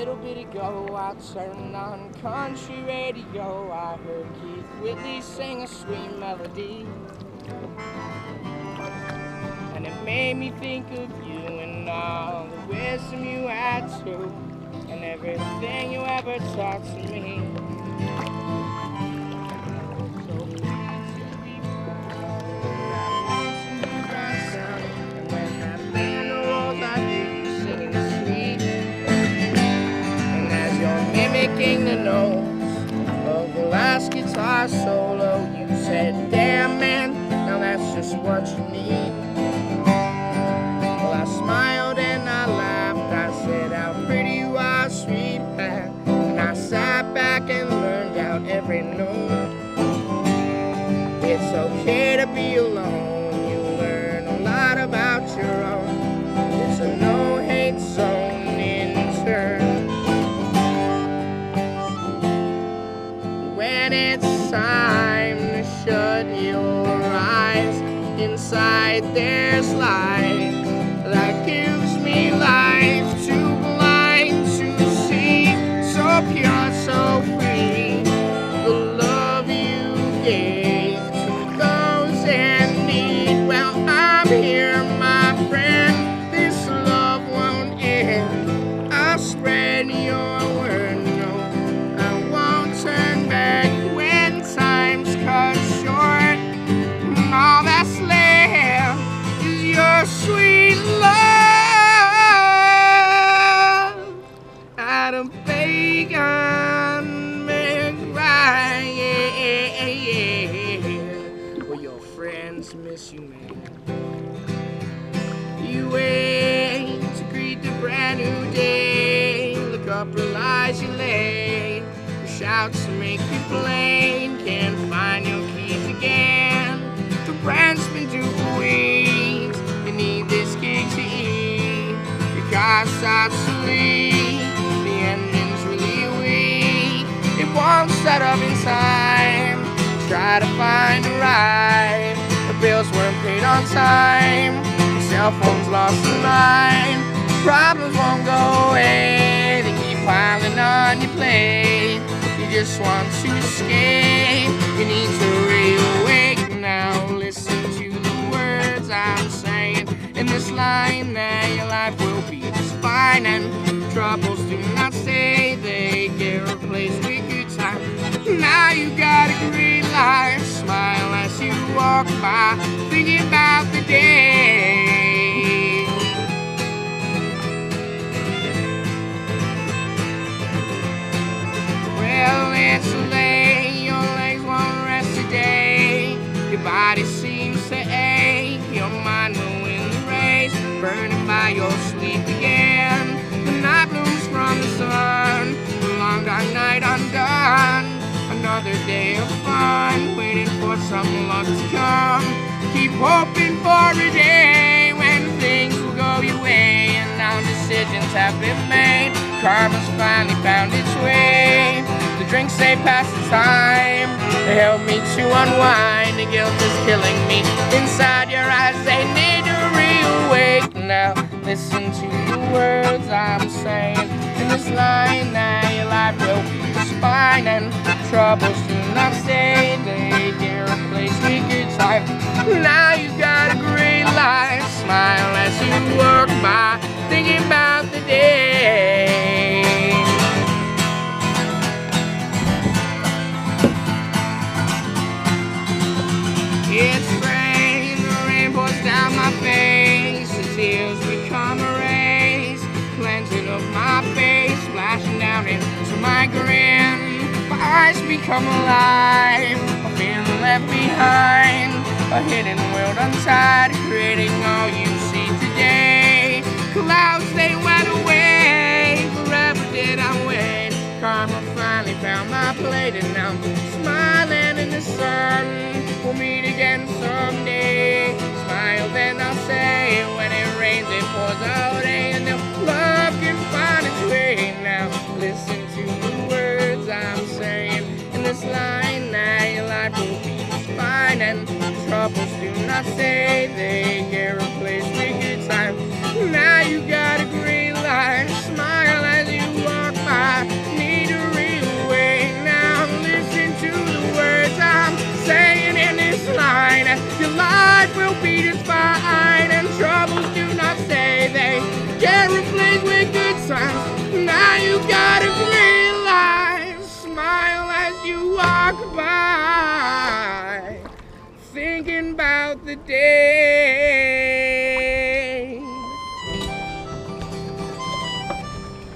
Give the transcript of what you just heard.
little bit ago, I turned on country radio. I heard Keith Whitley sing a sweet melody, and it made me think of you and all the wisdom you had too, and everything you ever taught to me. So please let me and when that band rolls, I hear you singing sweet, and as you're mimicking the notes of the last guitar solo, you said, "Damn man, now that's just what you need." Well, I smiled and I laughed. I said, "How pretty you are, sweetheart." And I sat back and learned out every note. It's okay to be alone. You learn a lot about your own. It's a no-hate zone in turn. When it's time to shut your eyes, inside there's light that gives me life, too blind to see, so pure, so free. The love you gave to those in need. Well, I'm here, my friend. This love won't end. I'll spread your word. No, I won't turn back when time's cut short. All that's left is your sweet love. Out of bacon, McRae, well, your friends miss you, man. You wait to greet the brand new day. Look up, realize you're late. The shouts make you plain. Can't find your keys again. The brand's been due for weeks. You need this cake to eat. Your car starts to leak. The engine's really weak. It won't start up in time. Try to find a ride. The bills weren't paid on time. Your cell phone's lost the line. Problems won't go away. They keep piling on your plate. You just want to escape. You need to reawake now. Listen to the words I'm saying in this line, that your life will be just fine, and troubles do not stay. They get replaced with good time. Now you got a green light. Smile as you walk by, thinking about the day. Well, it's late. Your legs won't rest today. Your body seems to ache. Your mind will win the race, burning by your sleep again. The night blooms from the sun. The long dark night undone. Another day of fun, waiting for some luck to come. Keep hoping for a day when things will go your way, and now decisions have been made. Karma's finally found its way. The drinks, they pass the time. They help me to unwind. The guilt is killing me. Inside your eyes, they need to reawake. Now listen to the words I'm saying in this line. Now your life will be just fine, and troubles do not stay. They get replaced with good time. Now you got a green light. Smile as you walk by, thinking about the day. It's rain, the rain pours down my face. The tears become a race, cleansing of my face, splashing down into my grin. My eyes become alive, I'm feeling left behind. A hidden world untied, creating all you see today. Clouds, they went away, forever did I wait. Karma finally found my plate, and now I'm smiling in the sun. We'll meet again someday. Smile, then I'll say, when it rains, it pours out rain, and love can find its way. Now listen to the words I'm saying in this line. Now your life will be just fine, and troubles do not stay. They get replaced with good time. Now you got a green light. Smile as you walk the day.